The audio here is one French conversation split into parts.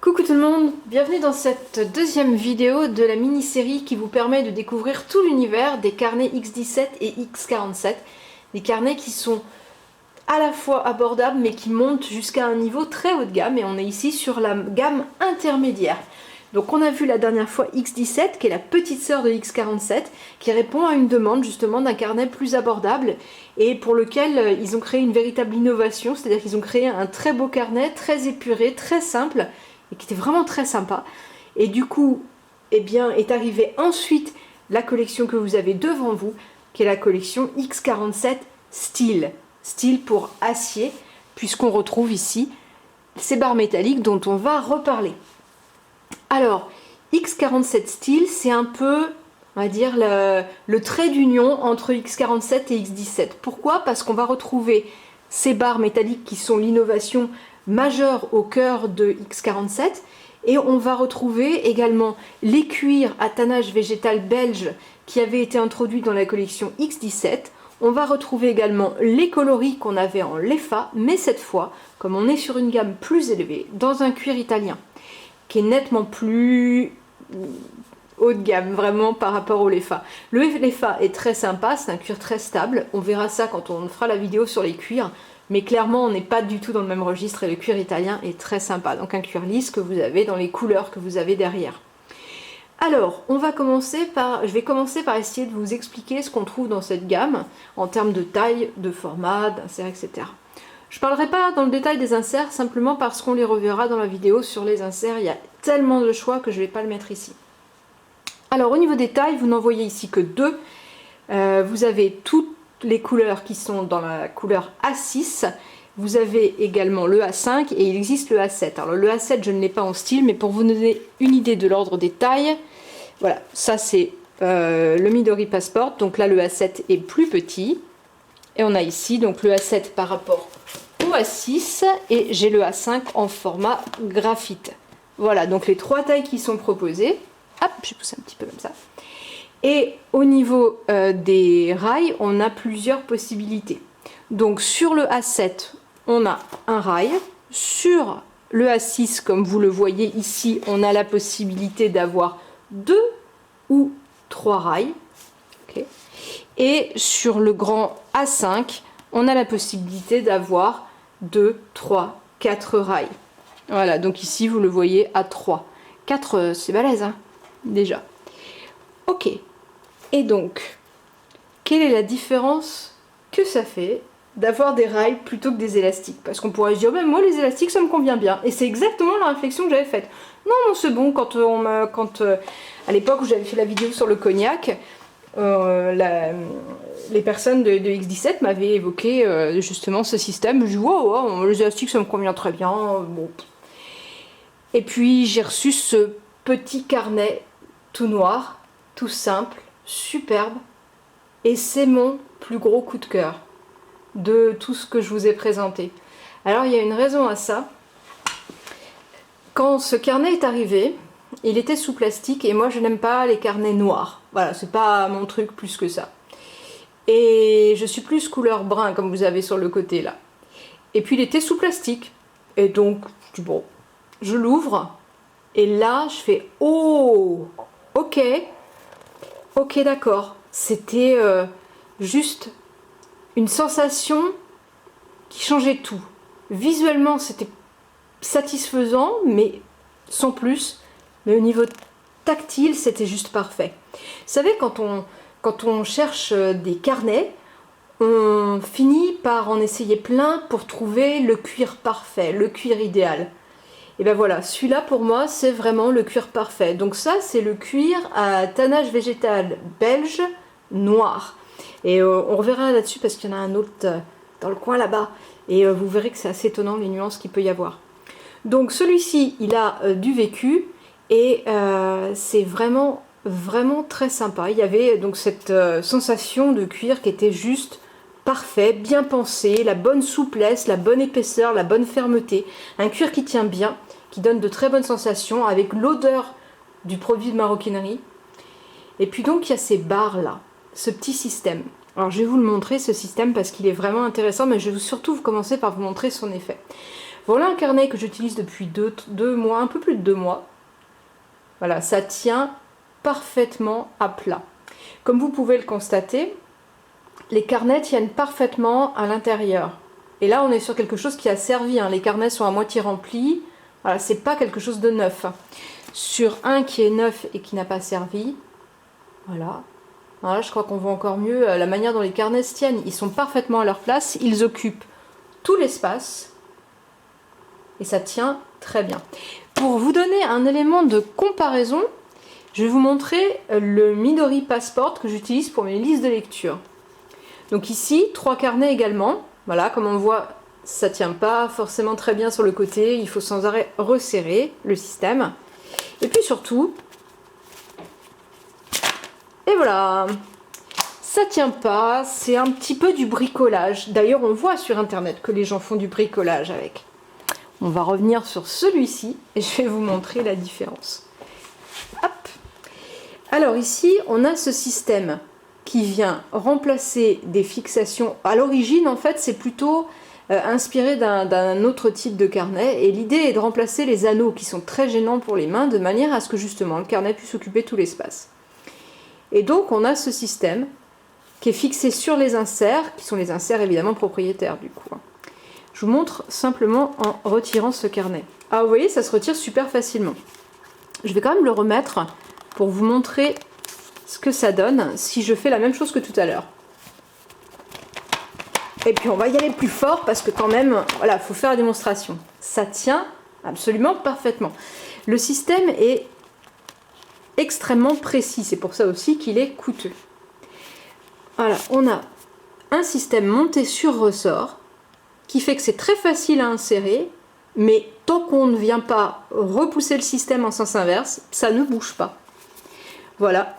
Coucou tout le monde, bienvenue dans cette deuxième vidéo de la mini-série qui vous permet de découvrir tout l'univers des carnets X17 et X47. Des carnets qui sont à la fois abordables mais qui montent jusqu'à un niveau très haut de gamme et on est ici sur la gamme intermédiaire. Donc on a vu la dernière fois X17 qui est la petite sœur de X47 qui répond à une demande justement d'un carnet plus abordable et pour lequel ils ont créé une véritable innovation, c'est-à-dire qu'ils ont créé un très beau carnet, très épuré, très simple et qui était vraiment très sympa. Et du coup, eh bien, est arrivée ensuite la collection que vous avez devant vous, qui est la collection X47 Steel. Steel pour acier, puisqu'on retrouve ici ces barres métalliques dont on va reparler. Alors, X47 Steel, c'est un peu, on va dire, le trait d'union entre X47 et X17. Pourquoi? Parce qu'on va retrouver ces barres métalliques qui sont l'innovation majeure au cœur de X47 et on va retrouver également les cuirs à tannage végétal belge qui avaient été introduits dans la collection X17. On va retrouver également les coloris qu'on avait en LEFA, mais cette fois, comme on est sur une gamme plus élevée, dans un cuir italien qui est nettement plus haut de gamme vraiment par rapport au LEFA. Le LEFA est très sympa, c'est un cuir très stable, on verra ça quand on fera la vidéo sur les cuirs, mais clairement on n'est pas du tout dans le même registre et le cuir italien est très sympa, donc un cuir lisse que vous avez dans les couleurs que vous avez derrière. Alors, je vais commencer par essayer de vous expliquer ce qu'on trouve dans cette gamme en termes de taille, de format, d'insert, etc. Je ne parlerai pas dans le détail des inserts, simplement parce qu'on les reverra dans la vidéo sur les inserts. Il y a tellement de choix que je ne vais pas le mettre ici. Alors, au niveau des tailles, vous n'en voyez ici que deux. Vous avez toutes les couleurs qui sont dans la couleur A6. Vous avez également le A5 et il existe le A7. Alors, le A7, je ne l'ai pas en style, mais pour vous donner une idée de l'ordre des tailles, voilà, ça c'est le Midori Passport. Donc là, le A7 est plus petit. Et on a ici donc le A7 par rapport au A6 et j'ai le A5 en format graphite. Voilà, donc les trois tailles qui sont proposées. Hop, j'ai poussé un petit peu comme ça. Et au niveau des rails, on a plusieurs possibilités. Donc sur le A7, on a un rail. Sur le A6, comme vous le voyez ici, on a la possibilité d'avoir 2 ou 3 rails. Okay. Et sur le grand A5, on a la possibilité d'avoir 2, 3, 4 rails. Voilà, donc ici vous le voyez à 3. 4, c'est balèze, hein, déjà. Ok. Et donc, quelle est la différence que ça fait d'avoir des rails plutôt que des élastiques? Parce qu'on pourrait se dire, ben, moi les élastiques ça me convient bien. Et c'est exactement la réflexion que j'avais faite. Non, non, c'est bon, à l'époque où j'avais fait la vidéo sur le cognac, les personnes de X17 m'avaient évoqué justement ce système. Je dis wow, les élastiques ça me convient très bien. Bon. Et puis j'ai reçu ce petit carnet tout noir, tout simple, superbe. Et c'est mon plus gros coup de cœur de tout ce que je vous ai présenté. Alors il y a une raison à ça. Quand ce carnet est arrivé, il était sous plastique et moi je n'aime pas les carnets noirs. Voilà, c'est pas mon truc plus que ça. Et je suis plus couleur brun comme vous avez sur le côté là. Et puis il était sous plastique. Et donc, bon, je l'ouvre et là je fais oh, ok, d'accord. C'était juste une sensation qui changeait tout. Visuellement c'était satisfaisant mais sans plus. Mais au niveau tactile, c'était juste parfait. Vous savez, quand on cherche des carnets, on finit par en essayer plein pour trouver le cuir parfait, le cuir idéal. Et ben voilà, celui-là pour moi, c'est vraiment le cuir parfait. Donc ça, c'est le cuir à tannage végétal belge noir. Et on reverra là-dessus parce qu'il y en a un autre dans le coin là-bas. Et vous verrez que c'est assez étonnant les nuances qu'il peut y avoir. Donc celui-ci, il a du vécu. Et c'est vraiment très sympa. Il y avait donc cette sensation de cuir qui était juste parfait, bien pensé, la bonne souplesse, la bonne épaisseur, la bonne fermeté. Un cuir qui tient bien, qui donne de très bonnes sensations avec l'odeur du produit de maroquinerie. Et puis donc il y a ces barres là, ce petit système. Alors je vais vous le montrer ce système parce qu'il est vraiment intéressant, mais je vais surtout commencer par vous montrer son effet. Voilà un carnet que j'utilise depuis 2 mois, un peu plus de 2 mois. Voilà, ça tient parfaitement à plat. Comme vous pouvez le constater, les carnets tiennent parfaitement à l'intérieur. Et là, on est sur quelque chose qui a servi, hein. Les carnets sont à moitié remplis. Voilà, c'est pas quelque chose de neuf. Sur un qui est neuf et qui n'a pas servi, voilà. Voilà, je crois qu'on voit encore mieux la manière dont les carnets se tiennent. Ils sont parfaitement à leur place, ils occupent tout l'espace et ça tient très bien. Pour vous donner un élément de comparaison, je vais vous montrer le Midori Passport que j'utilise pour mes listes de lecture. Donc ici, 3 carnets également. Voilà, comme on voit, ça ne tient pas forcément très bien sur le côté. Il faut sans arrêt resserrer le système. Et puis surtout, et voilà, ça tient pas, c'est un petit peu du bricolage. D'ailleurs, on voit sur internet que les gens font du bricolage avec. On va revenir sur celui-ci et je vais vous montrer la différence. Hop. Alors ici, on a ce système qui vient remplacer des fixations. À l'origine, en fait, c'est plutôt inspiré d'un autre type de carnet. Et l'idée est de remplacer les anneaux qui sont très gênants pour les mains, de manière à ce que justement le carnet puisse occuper tout l'espace. Et donc, on a ce système qui est fixé sur les inserts, qui sont les inserts évidemment propriétaires du coup. Je vous montre simplement en retirant ce carnet. Ah, vous voyez, ça se retire super facilement. Je vais quand même le remettre pour vous montrer ce que ça donne si je fais la même chose que tout à l'heure. Et puis on va y aller plus fort parce que quand même, voilà, il faut faire la démonstration. Ça tient absolument parfaitement. Le système est extrêmement précis, c'est pour ça aussi qu'il est coûteux. Voilà, on a un système monté sur ressort qui fait que c'est très facile à insérer, mais tant qu'on ne vient pas repousser le système en sens inverse, ça ne bouge pas. Voilà.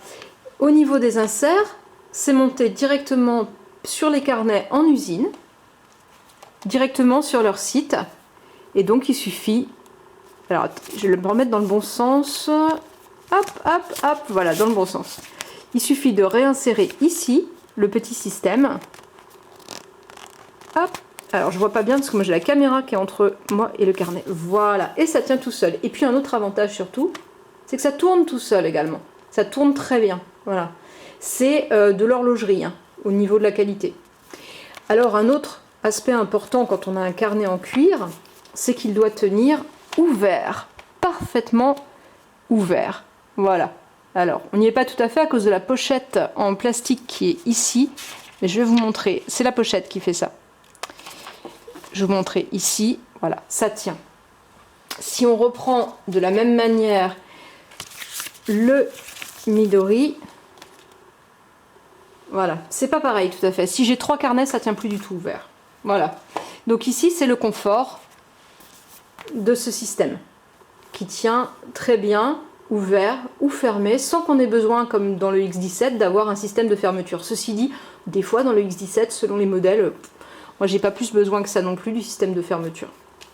Au niveau des inserts, c'est monté directement sur les carnets en usine, directement sur leur site, et donc il suffit, alors je vais le remettre dans le bon sens, hop, hop, hop, voilà, dans le bon sens. Il suffit de réinsérer ici le petit système, hop, alors je vois pas bien parce que moi j'ai la caméra qui est entre moi et le carnet, voilà, et ça tient tout seul. Et puis un autre avantage surtout, c'est que ça tourne tout seul également, ça tourne très bien, voilà. C'est de l'horlogerie, hein, au niveau de la qualité. Alors un autre aspect important quand on a un carnet en cuir, c'est qu'il doit tenir ouvert, parfaitement ouvert. Voilà. Alors, on n'y est pas tout à fait à cause de la pochette en plastique qui est ici, mais je vais vous montrer. C'est la pochette qui fait ça. Je vais vous montrer ici. Voilà, ça tient. Si on reprend de la même manière le Midori, voilà, c'est pas pareil tout à fait. Si j'ai 3 carnets, ça tient plus du tout ouvert. Voilà. Donc ici, c'est le confort de ce système qui tient très bien ouvert ou fermé sans qu'on ait besoin, comme dans le X17, d'avoir un système de fermeture. Ceci dit, des fois dans le X17, selon les modèles, moi j'ai pas plus besoin que ça non plus du système de fermeture.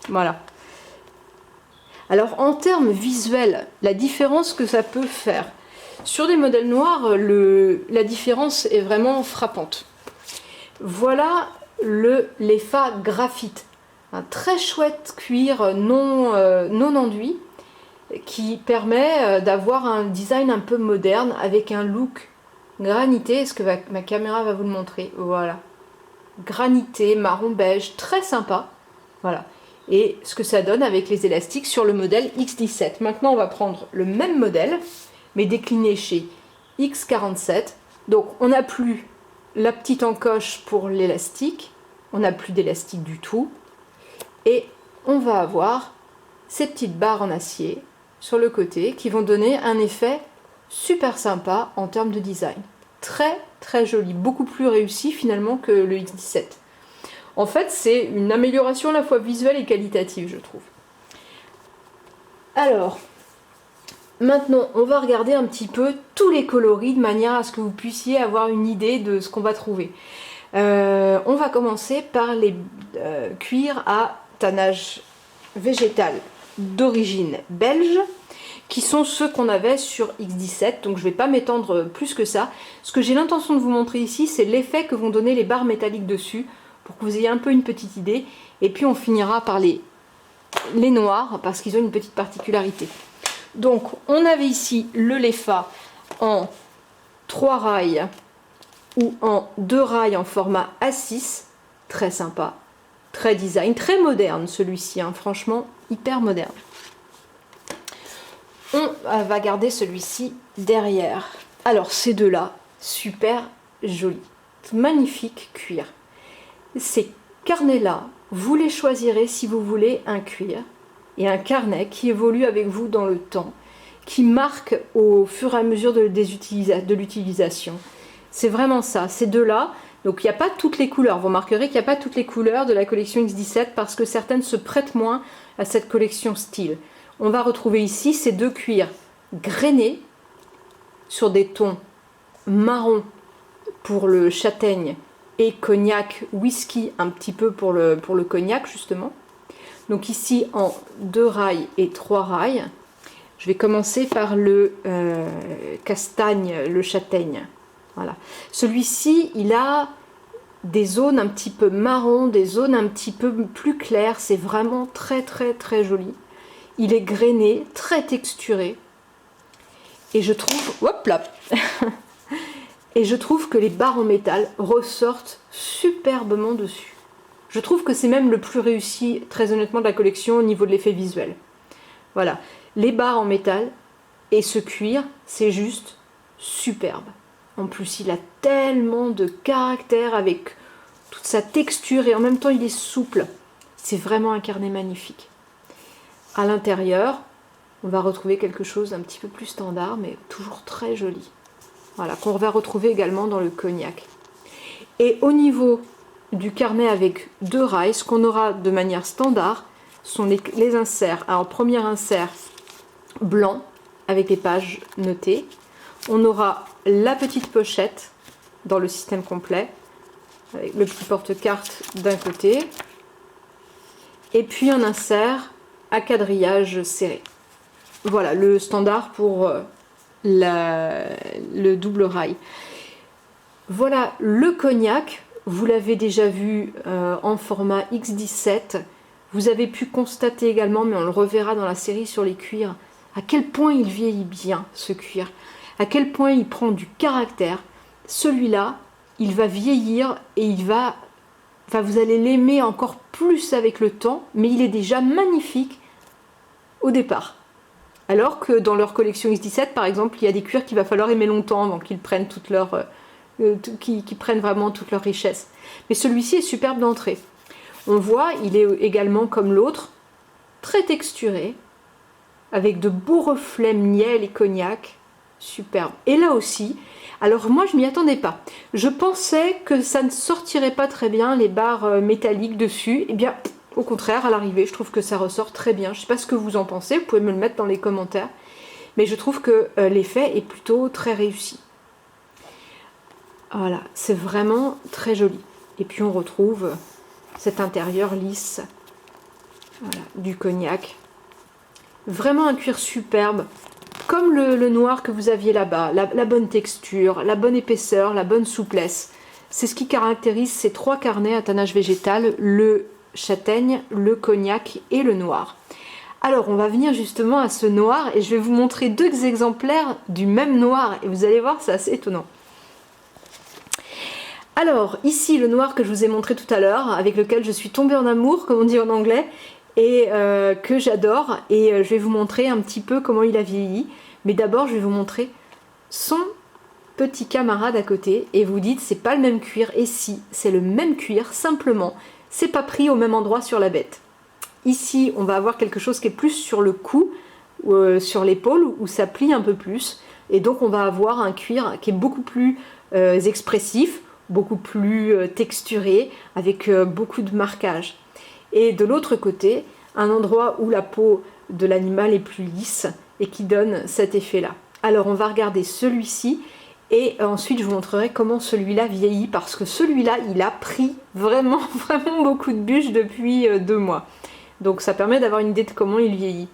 Voilà. Alors en termes visuels, la différence que ça peut faire. Sur des modèles noirs, la différence est vraiment frappante. Voilà l'EFA graphite, un très chouette cuir non enduit qui permet d'avoir un design un peu moderne avec un look granité. Est-ce que ma caméra va vous le montrer? Voilà, granité, marron beige, très sympa. Voilà. Et ce que ça donne avec les élastiques sur le modèle X17. Maintenant, on va prendre le même modèle, mais décliné chez X47. Donc, on n'a plus la petite encoche pour l'élastique, on n'a plus d'élastique du tout, et on va avoir ces petites barres en acier sur le côté qui vont donner un effet super sympa en termes de design. Très très joli, beaucoup plus réussi finalement que le X17. En fait, c'est une amélioration à la fois visuelle et qualitative, je trouve. Alors, maintenant, on va regarder un petit peu tous les coloris de manière à ce que vous puissiez avoir une idée de ce qu'on va trouver. On va commencer par les cuirs à tannage végétal d'origine belge, qui sont ceux qu'on avait sur X17, donc je ne vais pas m'étendre plus que ça. Ce que j'ai l'intention de vous montrer ici, c'est l'effet que vont donner les barres métalliques dessus, pour que vous ayez un peu une petite idée, et puis on finira par les les noirs parce qu'ils ont une petite particularité. Donc on avait ici le Lefa en 3 rails ou en 2 rails en format A6, très sympa, très design, très moderne celui-ci, hein, franchement hyper moderne. On va garder celui-ci derrière. Alors ces deux-là, super jolis, magnifique cuir. Ces carnets-là, vous les choisirez si vous voulez un cuir et un carnet qui évolue avec vous dans le temps, qui marque au fur et à mesure de l'utilisation. C'est vraiment ça, ces deux-là. Donc il n'y a pas toutes les couleurs, vous remarquerez qu'il n'y a pas toutes les couleurs de la collection X17 parce que certaines se prêtent moins à cette collection style. On va retrouver ici ces deux cuirs grainés sur des tons marron pour le châtaigne et cognac, whisky un petit peu pour le cognac justement. Donc ici en 2 rails et 3 rails. Je vais commencer par le castagne, le châtaigne. Voilà. Celui-ci, il a des zones un petit peu marron, des zones un petit peu plus claires. C'est vraiment très très très joli. Il est grainé, très texturé. Et je trouve... Hop là Et je trouve que les barres en métal ressortent superbement dessus. Je trouve que c'est même le plus réussi, très honnêtement, de la collection au niveau de l'effet visuel. Voilà. Les barres en métal et ce cuir, c'est juste superbe. En plus, il a tellement de caractère avec toute sa texture et en même temps, il est souple. C'est vraiment un carnet magnifique. À l'intérieur, on va retrouver quelque chose d'un petit peu plus standard, mais toujours très joli. Voilà, qu'on va retrouver également dans le cognac. Et au niveau du carnet avec 2 rails, ce qu'on aura de manière standard sont les inserts. Alors, premier insert blanc avec les pages notées. On aura la petite pochette dans le système complet, avec le petit porte-carte d'un côté. Et puis un insert à quadrillage serré. Voilà, le standard pour le double rail. Voilà le cognac, vous l'avez déjà vu en format X17. Vous avez pu constater également, mais on le reverra dans la série sur les cuirs, à quel point il vieillit bien ce cuir, à quel point il prend du caractère. Celui-là, il va vieillir et vous allez l'aimer encore plus avec le temps, mais il est déjà magnifique au départ. Alors que dans leur collection X17, par exemple, il y a des cuirs qu'il va falloir aimer longtemps avant qu'ils prennent qu'ils prennent vraiment toute leur richesse. Mais celui-ci est superbe d'entrée. On voit, il est également comme l'autre, très texturé, avec de beaux reflets miel et cognac, superbe. Et là aussi, alors moi je m'y attendais pas. Je pensais que ça ne sortirait pas très bien les barres métalliques dessus. Eh bien, au contraire, à l'arrivée, je trouve que ça ressort très bien. Je ne sais pas ce que vous en pensez, vous pouvez me le mettre dans les commentaires. Mais je trouve que l'effet est plutôt très réussi. Voilà, c'est vraiment très joli. Et puis on retrouve cet intérieur lisse, voilà, du cognac. Vraiment un cuir superbe, comme le noir que vous aviez là-bas. La bonne texture, la bonne épaisseur, la bonne souplesse. C'est ce qui caractérise ces 3 carnets à tannage végétal, le châtaigne, le cognac et le noir. Alors on va venir justement à ce noir et je vais vous montrer 2 exemplaires du même noir et vous allez voir, c'est assez étonnant. Alors ici le noir que je vous ai montré tout à l'heure, avec lequel je suis tombée en amour, comme on dit en anglais, et que j'adore, et je vais vous montrer un petit peu comment il a vieilli. Mais d'abord je vais vous montrer son petit camarade à côté, et vous dites c'est pas le même cuir, et si, c'est le même cuir, simplement c'est pas pris au même endroit sur la bête. Ici on va avoir quelque chose qui est plus sur le cou, sur l'épaule, où ça plie un peu plus, et donc on va avoir un cuir qui est beaucoup plus expressif, beaucoup plus texturé, avec beaucoup de marquage. Et de l'autre côté, un endroit où la peau de l'animal est plus lisse et qui donne cet effet-là. Alors on va regarder celui-ci et ensuite je vous montrerai comment celui-là vieillit, parce que celui-là, il a pris vraiment beaucoup de bûches depuis 2 mois. Donc ça permet d'avoir une idée de comment il vieillit.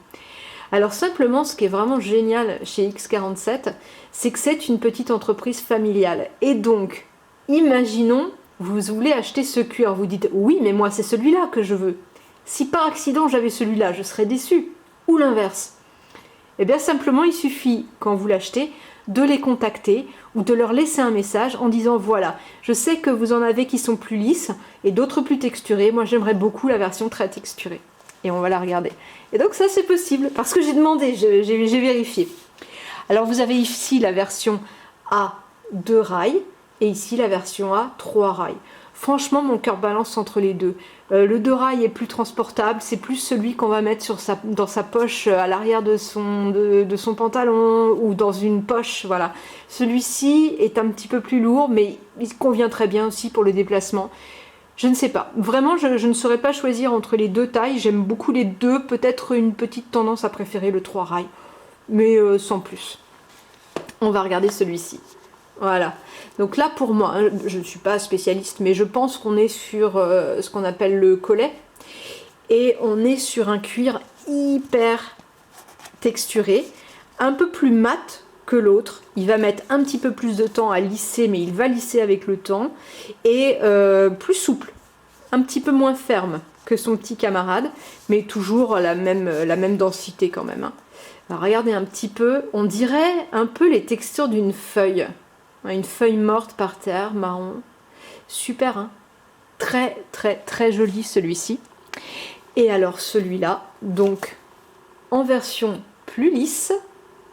Alors simplement, ce qui est vraiment génial chez X47, c'est que c'est une petite entreprise familiale. Et donc, imaginons, vous voulez acheter ce cuir, vous dites « Oui, mais moi c'est celui-là que je veux ». Si par accident j'avais celui-là, je serais déçue. Ou l'inverse. Eh bien simplement, il suffit, quand vous l'achetez, de les contacter ou de leur laisser un message en disant voilà, je sais que vous en avez qui sont plus lisses et d'autres plus texturés. Moi, j'aimerais beaucoup la version très texturée. Et on va la regarder. Et donc ça, c'est possible parce que j'ai demandé, j'ai vérifié. Alors vous avez ici la version à 2 rails et ici la version à 3 rails. Franchement, mon cœur balance entre les deux. Le 2 rails est plus transportable, c'est plus celui qu'on va mettre dans sa poche à l'arrière de son pantalon ou dans une poche, voilà. Celui-ci est un petit peu plus lourd, mais il convient très bien aussi pour le déplacement. Je ne sais pas, vraiment je ne saurais pas choisir entre les deux tailles, j'aime beaucoup les deux, peut-être une petite tendance à préférer le 3 rails, mais sans plus. On va regarder celui-ci. Voilà, donc là pour moi, hein, je ne suis pas spécialiste, mais je pense qu'on est sur ce qu'on appelle le collet. Et on est sur un cuir hyper texturé, un peu plus mat que l'autre. Il va mettre un petit peu plus de temps à lisser, mais il va lisser avec le temps. Et plus souple, un petit peu moins ferme que son petit camarade, mais toujours la même densité quand même. Hein. Alors regardez un petit peu, on dirait un peu les textures d'une feuille. Une feuille morte par terre, marron. Super, hein? Très, très, très joli celui-ci. Et alors celui-là, donc en version plus lisse,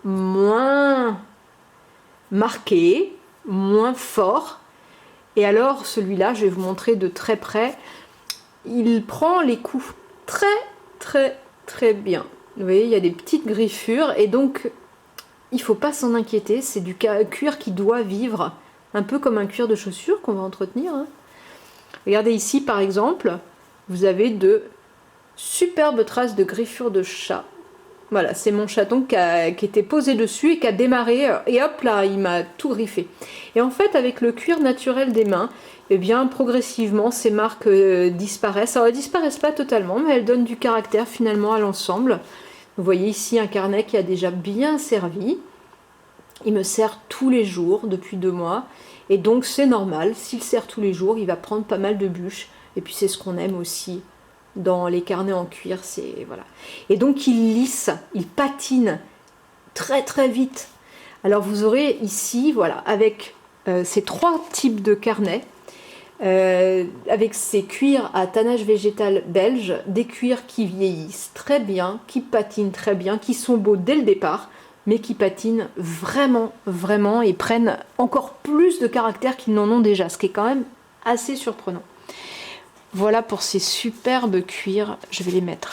moins marqué, moins fort. Et alors celui-là, je vais vous montrer de très près, il prend les coups très, très, très bien. Vous voyez, il y a des petites griffures et donc il ne faut pas s'en inquiéter, c'est du cuir qui doit vivre, un peu comme un cuir de chaussure qu'on va entretenir. Hein. Regardez ici par exemple, vous avez de superbes traces de griffures de chat. Voilà, c'est mon chaton qui était posé dessus et qui a démarré, et hop là, il m'a tout griffé. Et en fait, avec le cuir naturel des mains, eh bien, progressivement, ces marques disparaissent. Alors, elles disparaissent pas totalement, mais elles donnent du caractère finalement à l'ensemble. Vous voyez ici un carnet qui a déjà bien servi. Il me sert tous les jours depuis 2 mois. Et donc c'est normal, s'il sert tous les jours, il va prendre pas mal de bûches. Et puis c'est ce qu'on aime aussi dans les carnets en cuir. Voilà. Et donc il lisse, il patine très très vite. Alors vous aurez ici, voilà, avec ces 3 types de carnets, avec ces cuirs à tannage végétal belge, des cuirs qui vieillissent très bien, qui patinent très bien, qui sont beaux dès le départ, mais qui patinent vraiment, vraiment et prennent encore plus de caractère qu'ils n'en ont déjà, ce qui est quand même assez surprenant. Voilà pour ces superbes cuirs, je vais les mettre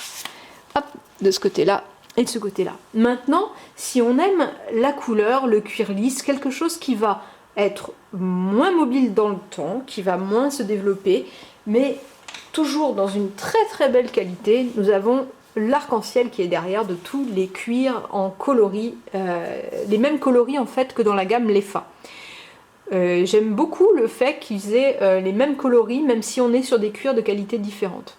hop, de ce côté-là et de ce côté-là. Maintenant, si on aime la couleur, le cuir lisse, quelque chose qui va être moins mobile dans le temps, qui va moins se développer, mais toujours dans une très très belle qualité, nous avons l'arc-en-ciel qui est derrière de tous les cuirs en coloris, les mêmes coloris en fait que dans la gamme Lefa. J'aime beaucoup le fait qu'ils aient les mêmes coloris, même si on est sur des cuirs de qualité différente.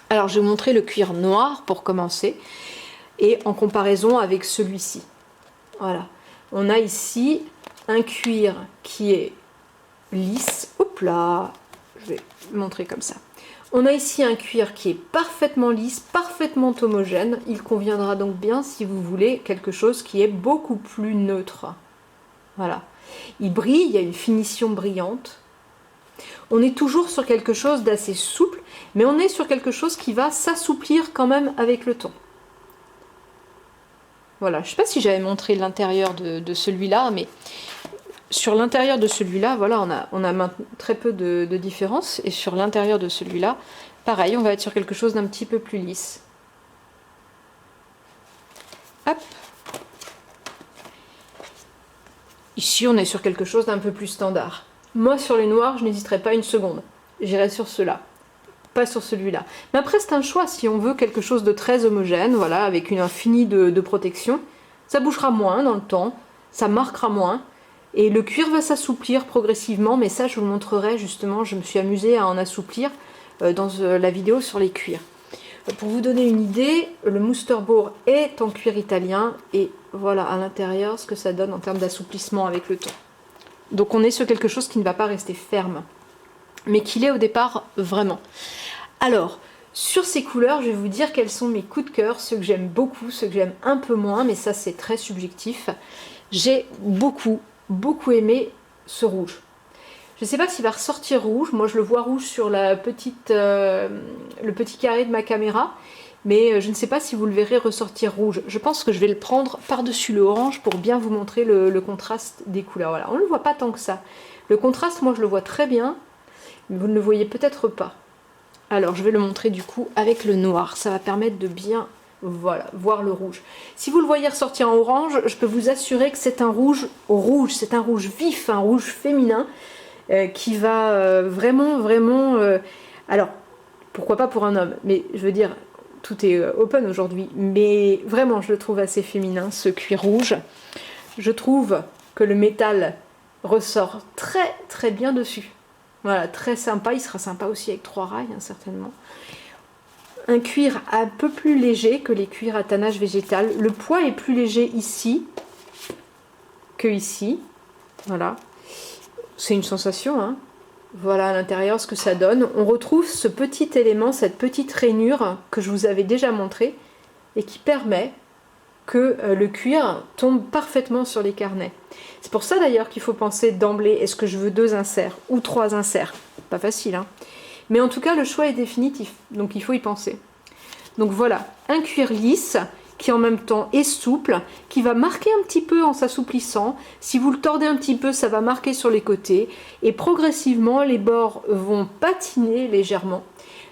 Alors je vais vous montrer le cuir noir pour commencer, et en comparaison avec celui-ci. Voilà, on a ici un cuir qui est lisse, hop là, je vais montrer comme ça. On a ici un cuir qui est parfaitement lisse, parfaitement homogène. Il conviendra donc bien si vous voulez quelque chose qui est beaucoup plus neutre. Voilà. Il brille, il y a une finition brillante. On est toujours sur quelque chose d'assez souple, mais on est sur quelque chose qui va s'assouplir quand même avec le temps. Voilà, je ne sais pas si j'avais montré l'intérieur de celui-là, mais sur l'intérieur de celui-là, voilà, on a très peu de différence. Et sur l'intérieur de celui-là, pareil, on va être sur quelque chose d'un petit peu plus lisse. Hop. Ici, on est sur quelque chose d'un peu plus standard. Moi, sur les noirs, je n'hésiterai pas une seconde. J'irai sur ceux-là, pas sur celui-là. Mais après, c'est un choix. Si on veut quelque chose de très homogène, voilà, avec une infinie de protection, ça bougera moins dans le temps, ça marquera moins. Et le cuir va s'assouplir progressivement, mais ça je vous le montrerai justement, je me suis amusée à en assouplir dans la vidéo sur les cuirs. Pour vous donner une idée, le Musterbauer est en cuir italien, et voilà à l'intérieur ce que ça donne en termes d'assouplissement avec le temps. Donc on est sur quelque chose qui ne va pas rester ferme, mais qui l'est au départ vraiment. Alors, Sur ces couleurs, je vais vous dire quels sont mes coups de cœur, ceux que j'aime beaucoup, ceux que j'aime un peu moins, mais ça c'est très subjectif. J'ai beaucoup aimé ce rouge. Je ne sais pas s'il va ressortir rouge, moi je le vois rouge sur le petit carré de ma caméra, mais je ne sais pas si vous le verrez ressortir rouge. Je pense que je vais le prendre par-dessus le orange pour bien vous montrer le contraste des couleurs. Voilà, on ne le voit pas tant que ça. Le contraste, moi je le vois très bien, mais vous ne le voyez peut-être pas. Alors je vais le montrer du coup avec le noir, ça va permettre de bien voir le rouge. Si vous le voyez ressortir en orange, je peux vous assurer que c'est un rouge rouge, c'est un rouge vif, un rouge féminin qui va vraiment alors pourquoi pas pour un homme, mais je veux dire tout est open aujourd'hui, mais vraiment je le trouve assez féminin ce cuir rouge. Je trouve que le métal ressort très bien dessus. Voilà, très sympa, il sera sympa aussi avec 3 rails, hein, certainement. Un cuir un peu plus léger que les cuirs à tannage végétal. Le poids est plus léger ici que ici. Voilà. C'est une sensation, hein. Voilà à l'intérieur ce que ça donne. On retrouve ce petit élément, cette petite rainure que je vous avais déjà montré et qui permet que le cuir tombe parfaitement sur les carnets. C'est pour ça d'ailleurs qu'il faut penser d'emblée, est-ce que je veux 2 inserts ou 3 inserts? Pas facile, hein. Mais en tout cas, le choix est définitif, donc il faut y penser. Donc voilà, un cuir lisse qui en même temps est souple, qui va marquer un petit peu en s'assouplissant. Si vous le tordez un petit peu, ça va marquer sur les côtés. Et progressivement, les bords vont patiner légèrement.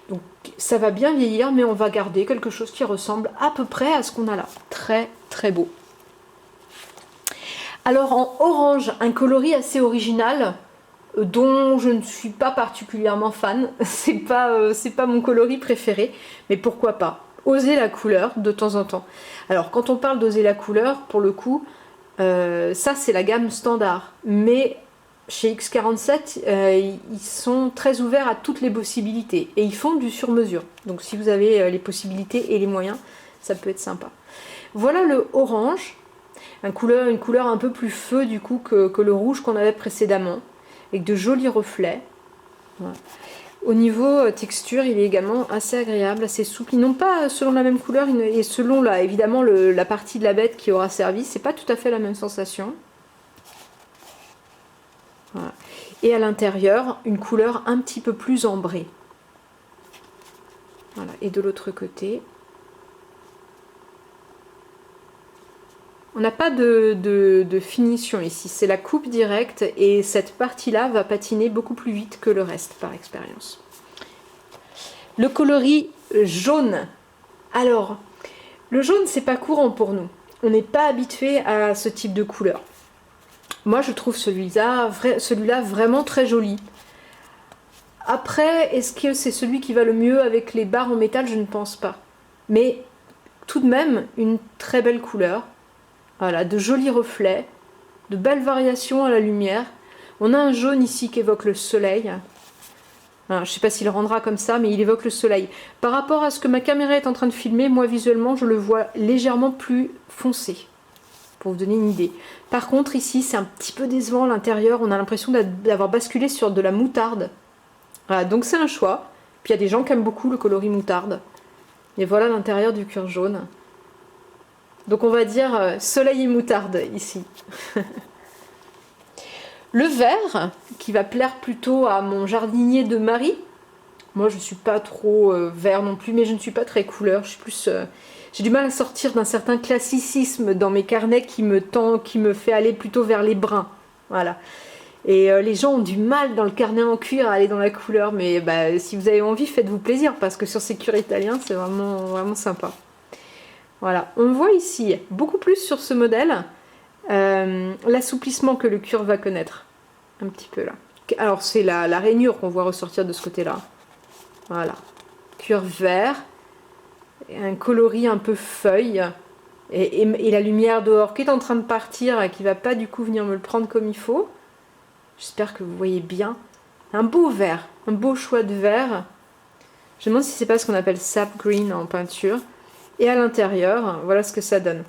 Donc ça va bien vieillir, mais on va garder quelque chose qui ressemble à peu près à ce qu'on a là. Très beau. Alors en orange, un coloris assez original, dont je ne suis pas particulièrement fan. C'est pas mon coloris préféré, mais pourquoi pas. Oser la couleur de temps en temps. Alors quand on parle d'oser la couleur, pour le coup, ça c'est la gamme standard. Mais chez X47, ils sont très ouverts à toutes les possibilités et ils font du sur-mesure. Donc si vous avez les possibilités et les moyens, ça peut être sympa. Voilà le orange, une couleur un peu plus feu du coup que le rouge qu'on avait précédemment, avec de jolis reflets. Voilà. Au niveau texture, il est également assez agréable, assez souple. Ils n'ont pas selon la même couleur et selon évidemment la partie de la bête qui aura servi, c'est pas tout à fait la même sensation. Voilà. Et à l'intérieur, une couleur un petit peu plus ambrée. Voilà. Et de l'autre côté, on n'a pas de finition ici, c'est la coupe directe et cette partie-là va patiner beaucoup plus vite que le reste par expérience. Le coloris jaune. Alors, le jaune, c'est pas courant pour nous. On n'est pas habitué à ce type de couleur. Moi, je trouve celui-là vraiment très joli. Après, est-ce que c'est celui qui va le mieux avec les barres en métal? Je ne pense pas. Mais tout de même, une très belle couleur. Voilà, de jolis reflets, de belles variations à la lumière. On a un jaune ici qui évoque le soleil. Alors, je ne sais pas s'il rendra comme ça, mais il évoque le soleil. Par rapport à ce que ma caméra est en train de filmer, moi visuellement, je le vois légèrement plus foncé. Pour vous donner une idée. Par contre, ici, c'est un petit peu décevant à l'intérieur. On a l'impression d'avoir basculé sur de la moutarde. Voilà, donc c'est un choix. Puis il y a des gens qui aiment beaucoup le coloris moutarde. Et voilà l'intérieur du cuir jaune. Donc on va dire soleil et moutarde ici. Le vert, qui va plaire plutôt à mon jardinier de Marie. Moi je ne suis pas trop vert non plus, mais je ne suis pas très couleur. Je suis plus, j'ai du mal à sortir d'un certain classicisme dans mes carnets qui me fait aller plutôt vers les bruns. Voilà. Et les gens ont du mal dans le carnet en cuir à aller dans la couleur, mais bah, si vous avez envie, faites-vous plaisir, parce que sur ces cuirs italiens, c'est vraiment sympa. Voilà, on voit ici beaucoup plus sur ce modèle l'assouplissement que le cuir va connaître. Un petit peu là. Alors c'est la rainure qu'on voit ressortir de ce côté-là. Voilà. Cuir vert, un coloris un peu feuille, et la lumière dehors qui est en train de partir et qui va pas du coup venir me le prendre comme il faut. J'espère que vous voyez bien. Un beau vert, un beau choix de vert. Je me demande si c'est pas ce qu'on appelle sap green en peinture. Et à l'intérieur, voilà ce que ça donne.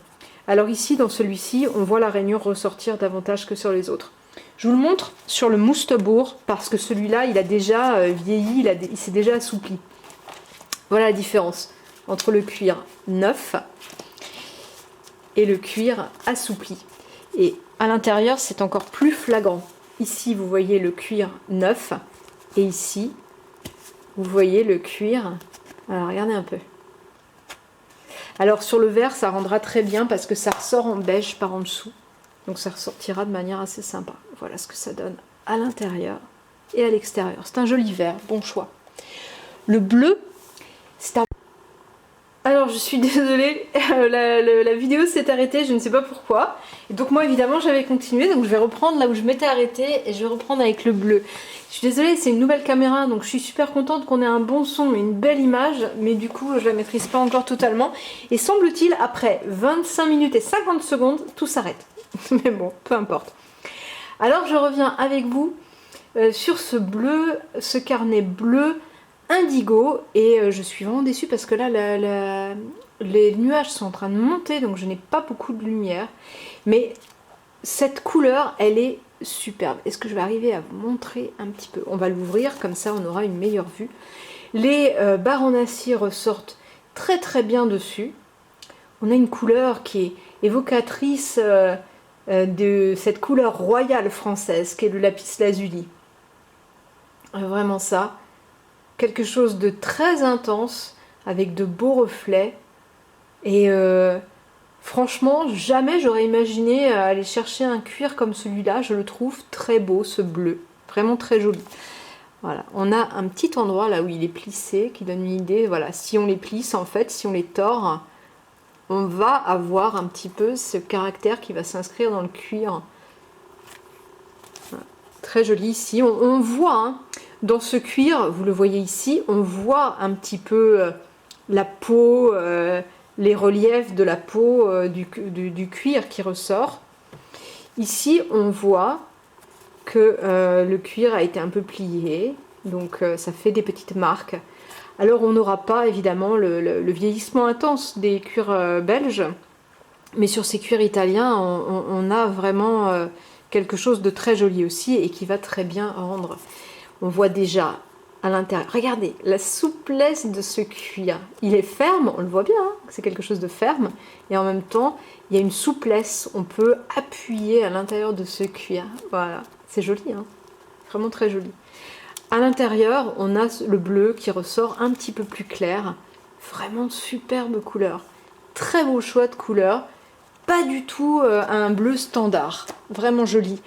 Alors ici, dans celui-ci, on voit la rainure ressortir davantage que sur les autres. Je vous le montre sur le Moustebourg, parce que celui-là, il a déjà vieilli, il s'est déjà assoupli. Voilà la différence entre le cuir neuf et le cuir assoupli. Et à l'intérieur, c'est encore plus flagrant. Ici, vous voyez le cuir neuf. Et ici, vous voyez le cuir. Alors, regardez un peu. Alors, sur le vert, ça rendra très bien parce que ça ressort en beige par en dessous. Donc, ça ressortira de manière assez sympa. Voilà ce que ça donne à l'intérieur et à l'extérieur. C'est un joli vert, bon choix. Le bleu, c'est un... Alors, je suis désolée, la vidéo s'est arrêtée, je ne sais pas pourquoi. Et donc moi, évidemment, j'avais continué, donc je vais reprendre là où je m'étais arrêtée et je vais reprendre avec le bleu. Je suis désolée, c'est une nouvelle caméra, donc je suis super contente qu'on ait un bon son et une belle image, mais du coup, je la maîtrise pas encore totalement. Et semble-t-il, après 25 minutes et 50 secondes, tout s'arrête. Mais bon, peu importe. Alors, je reviens avec vous sur ce bleu, ce carnet bleu indigo, et je suis vraiment déçue parce que là les nuages sont en train de monter, donc je n'ai pas beaucoup de lumière, mais cette couleur elle est superbe. Est-ce que je vais arriver à vous montrer un petit peu? On va l'ouvrir, comme ça on aura une meilleure vue. Les barres en acier ressortent très très bien dessus. On a une couleur qui est évocatrice de cette couleur royale française qui est le lapis lazuli. Vraiment ça. Quelque chose de très intense, avec de beaux reflets. Et franchement, jamais j'aurais imaginé aller chercher un cuir comme celui-là. Je le trouve très beau, ce bleu. Vraiment très joli. Voilà, on a un petit endroit là où il est plissé, qui donne une idée. Voilà, si on les plisse, en fait, si on les tord, on va avoir un petit peu ce caractère qui va s'inscrire dans le cuir. Voilà. Très joli ici. On voit... Hein, dans ce cuir, vous le voyez ici, on voit un petit peu la peau, les reliefs de la peau du cuir qui ressort. Ici, on voit que le cuir a été un peu plié, donc ça fait des petites marques. Alors, on n'aura pas évidemment le vieillissement intense des cuirs belges, mais sur ces cuirs italiens, on a vraiment quelque chose de très joli aussi et qui va très bien rendre. On voit déjà à l'intérieur, regardez la souplesse de ce cuir. Il est ferme, on le voit bien, hein, c'est quelque chose de ferme. Et en même temps, il y a une souplesse, on peut appuyer à l'intérieur de ce cuir. Voilà, c'est joli, hein, vraiment très joli. À l'intérieur, on a le bleu qui ressort un petit peu plus clair. Vraiment superbe couleur. Très beau choix de couleur. Pas du tout un bleu standard. Vraiment joli.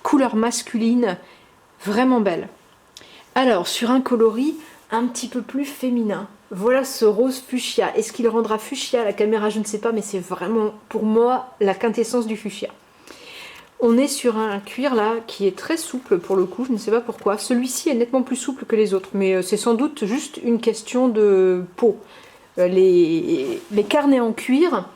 Couleur masculine, vraiment belle. Alors, sur un coloris un petit peu plus féminin, voilà ce rose fuchsia. Est-ce qu'il rendra fuchsia à la caméra? Je ne sais pas, mais c'est vraiment, pour moi, la quintessence du fuchsia. On est sur un cuir là qui est très souple pour le coup, je ne sais pas pourquoi. Celui-ci est nettement plus souple que les autres, mais c'est sans doute juste une question de peau. Les carnets en cuir,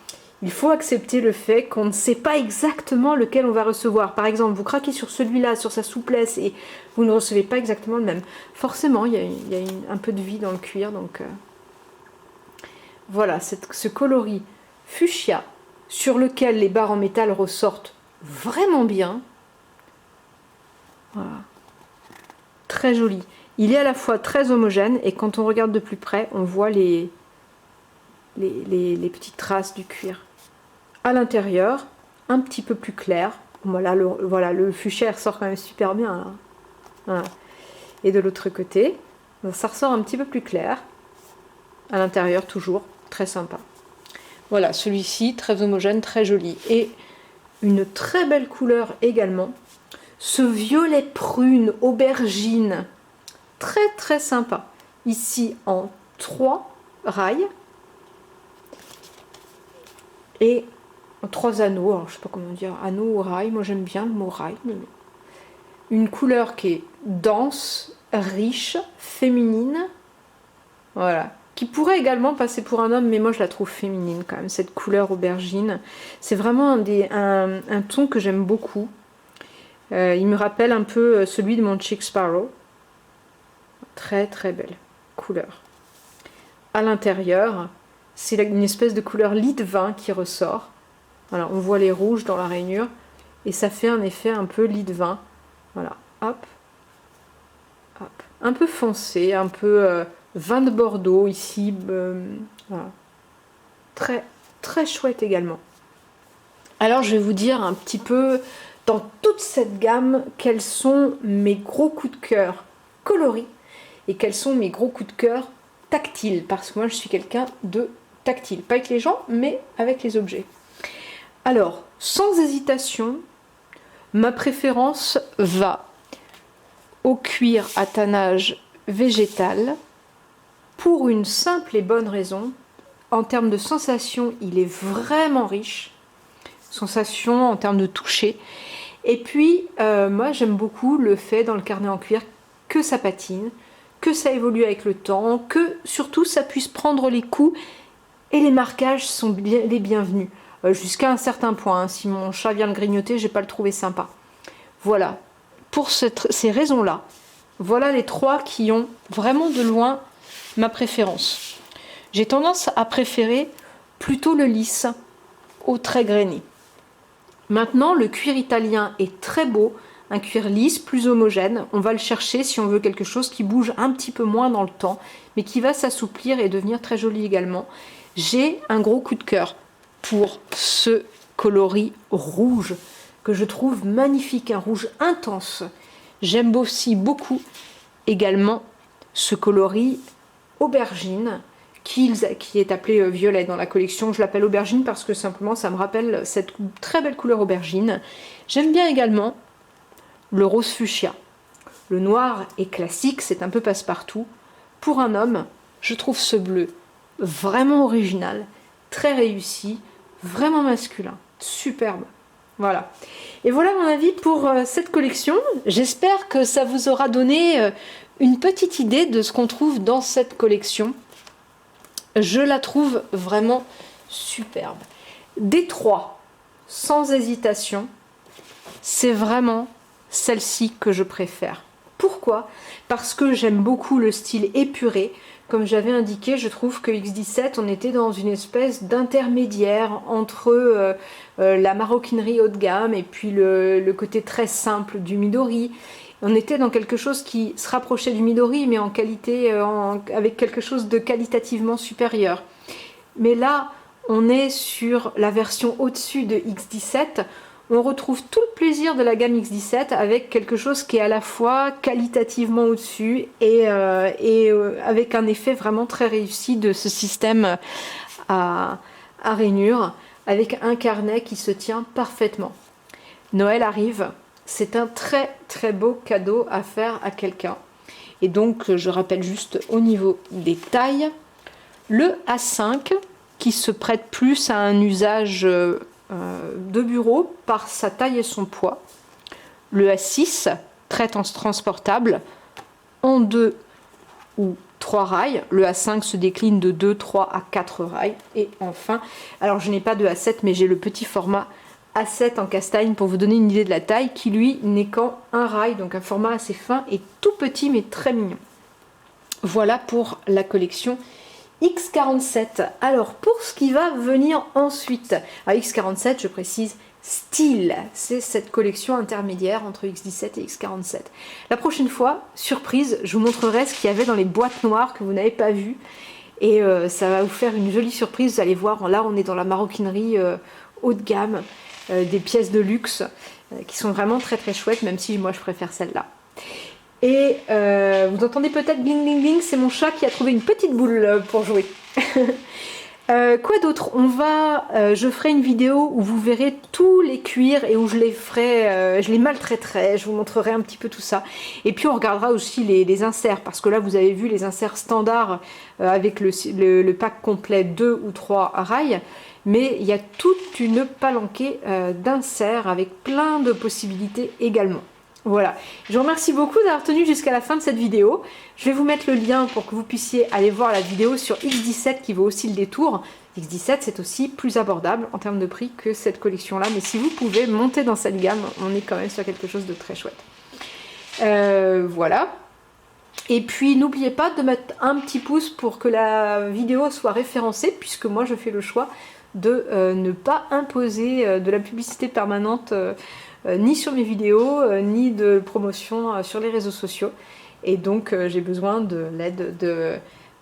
il faut accepter le fait qu'on ne sait pas exactement lequel on va recevoir. Par exemple, vous craquez sur celui-là, sur sa souplesse, et vous ne recevez pas exactement le même. Forcément, il y a un peu de vie dans le cuir. Donc voilà, ce coloris fuchsia, sur lequel les barres en métal ressortent vraiment bien. Voilà. Très joli. Il est à la fois très homogène, et quand on regarde de plus près, on voit les petites traces du cuir. À l'intérieur, un petit peu plus clair. Voilà, le fuchsia ressort quand même super bien. Là. Voilà. Et de l'autre côté, ça ressort un petit peu plus clair. À l'intérieur, toujours très sympa. Voilà, celui-ci, très homogène, très joli. Et une très belle couleur également. Ce violet prune, aubergine, très très sympa. Ici en 3 rails. Et 3 anneaux, alors je sais pas comment dire, anneaux ou rail, moi j'aime bien le mot rail, mais bon. Une couleur qui est dense, riche, féminine, voilà, qui pourrait également passer pour un homme, mais moi je la trouve féminine quand même, cette couleur aubergine. C'est vraiment un ton que j'aime beaucoup. Il me rappelle un peu celui de mon Chick Sparrow. Très très belle couleur. À l'intérieur, c'est une espèce de couleur lit de vin qui ressort. Voilà, on voit les rouges dans la rainure et ça fait un effet un peu lit de vin. Voilà, hop, hop. Un peu foncé, un peu Vin de Bordeaux ici, voilà. Très très chouette également. Alors je vais vous dire un petit peu dans toute cette gamme quels sont mes gros coups de cœur coloris et quels sont mes gros coups de cœur tactiles, parce que moi je suis quelqu'un de tactile, pas avec les gens mais avec les objets. Alors sans hésitation, ma préférence va au cuir à tannage végétal pour une simple et bonne raison. En termes de sensation, il est vraiment riche. Sensation en termes de toucher. Et puis, moi j'aime beaucoup le fait dans le carnet en cuir que ça patine, que ça évolue avec le temps, que surtout ça puisse prendre les coups et les marquages sont les bienvenus. Jusqu'à un certain point, hein. Si mon chat vient le grignoter, je vais pas le trouver sympa. Voilà. Pour ces raisons-là, voilà les trois qui ont vraiment de loin ma préférence. J'ai tendance à préférer plutôt le lisse au trait grainé. Maintenant, le cuir italien est très beau, un cuir lisse, plus homogène. On va le chercher si on veut quelque chose qui bouge un petit peu moins dans le temps, mais qui va s'assouplir et devenir très joli également. J'ai un gros coup de cœur pour ce coloris rouge, que je trouve magnifique, un rouge intense. J'aime aussi beaucoup également ce coloris aubergine, qui est appelé violet dans la collection. Je l'appelle aubergine parce que simplement ça me rappelle cette très belle couleur aubergine. J'aime bien également le rose fuchsia. Le noir est classique, c'est un peu passe-partout. Pour un homme, je trouve ce bleu vraiment original, très réussi, vraiment masculin, superbe. Voilà. Et voilà mon avis pour cette collection. J'espère que ça vous aura donné une petite idée de ce qu'on trouve dans cette collection. Je la trouve vraiment superbe. Des trois, sans hésitation, c'est vraiment celle-ci que je préfère. Pourquoi? Parce que j'aime beaucoup le style épuré. Comme j'avais indiqué, je trouve que X17, on était dans une espèce d'intermédiaire entre la maroquinerie haut de gamme et puis le côté très simple du Midori. On était dans quelque chose qui se rapprochait du Midori, mais en qualité, avec quelque chose de qualitativement supérieur. Mais là, on est sur la version au-dessus de X17. On retrouve tout le plaisir de la gamme X17 avec quelque chose qui est à la fois qualitativement au-dessus et avec un effet vraiment très réussi de ce système à rainures, avec un carnet qui se tient parfaitement. Noël arrive, c'est un très très beau cadeau à faire à quelqu'un. Et donc je rappelle juste au niveau des tailles, le A5 qui se prête plus à un usage de bureau par sa taille et son poids. Le A6, très transportable, en 2 ou 3 rails. Le A5 se décline de 2, 3 à 4 rails. Et enfin, alors je n'ai pas de A7, mais j'ai le petit format A7 en castagne pour vous donner une idée de la taille, qui lui n'est qu'en un rail, donc un format assez fin et tout petit mais très mignon. Voilà pour la collection X47. Alors pour ce qui va venir ensuite, à X47 je précise style, c'est cette collection intermédiaire entre X17 et X47. La prochaine fois, surprise, je vous montrerai ce qu'il y avait dans les boîtes noires que vous n'avez pas vues et ça va vous faire une jolie surprise. Vous allez voir, là on est dans la maroquinerie haut de gamme, des pièces de luxe qui sont vraiment très très chouettes, même si moi je préfère celle-là. Et vous entendez peut-être bling bling bling, c'est mon chat qui a trouvé une petite boule pour jouer. Quoi d'autre? Je ferai une vidéo où vous verrez tous les cuirs et où je les maltraiterai, je vous montrerai un petit peu tout ça. Et puis on regardera aussi les inserts, parce que là vous avez vu les inserts standards avec le pack complet 2 ou 3 rails. Mais il y a toute une palanquée d'inserts avec plein de possibilités également. Voilà, je vous remercie beaucoup d'avoir tenu jusqu'à la fin de cette vidéo. Je vais vous mettre le lien pour que vous puissiez aller voir la vidéo sur X17 qui vaut aussi le détour. X17 c'est aussi plus abordable en termes de prix que cette collection là, mais si vous pouvez monter dans cette gamme, on est quand même sur quelque chose de très chouette. Voilà. Et puis n'oubliez pas de mettre un petit pouce pour que la vidéo soit référencée, puisque moi je fais le choix de ne pas imposer de la publicité permanente ni sur mes vidéos, ni de promotion sur les réseaux sociaux. Et donc j'ai besoin de l'aide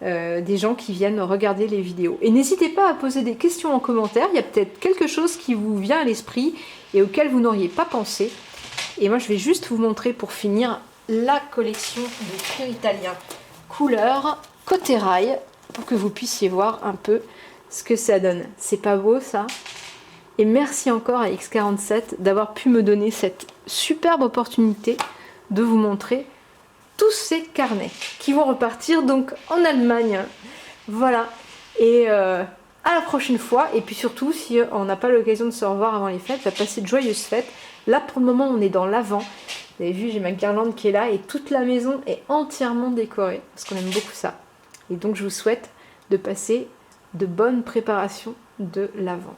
des gens qui viennent regarder les vidéos. Et n'hésitez pas à poser des questions en commentaire, il y a peut-être quelque chose qui vous vient à l'esprit et auquel vous n'auriez pas pensé. Et moi je vais juste vous montrer pour finir la collection de cuir italien couleur côté rail pour que vous puissiez voir un peu ce que ça donne. C'est pas beau ça? Et merci encore à X47 d'avoir pu me donner cette superbe opportunité de vous montrer tous ces carnets qui vont repartir donc en Allemagne. Voilà, et à la prochaine fois. Et puis surtout, si on n'a pas l'occasion de se revoir avant les fêtes, passez de joyeuses fêtes. Là pour le moment on est dans l'Avent. Vous avez vu, j'ai ma guirlande qui est là et toute la maison est entièrement décorée parce qu'on aime beaucoup ça. Et donc je vous souhaite de passer de bonnes préparations de l'Avent.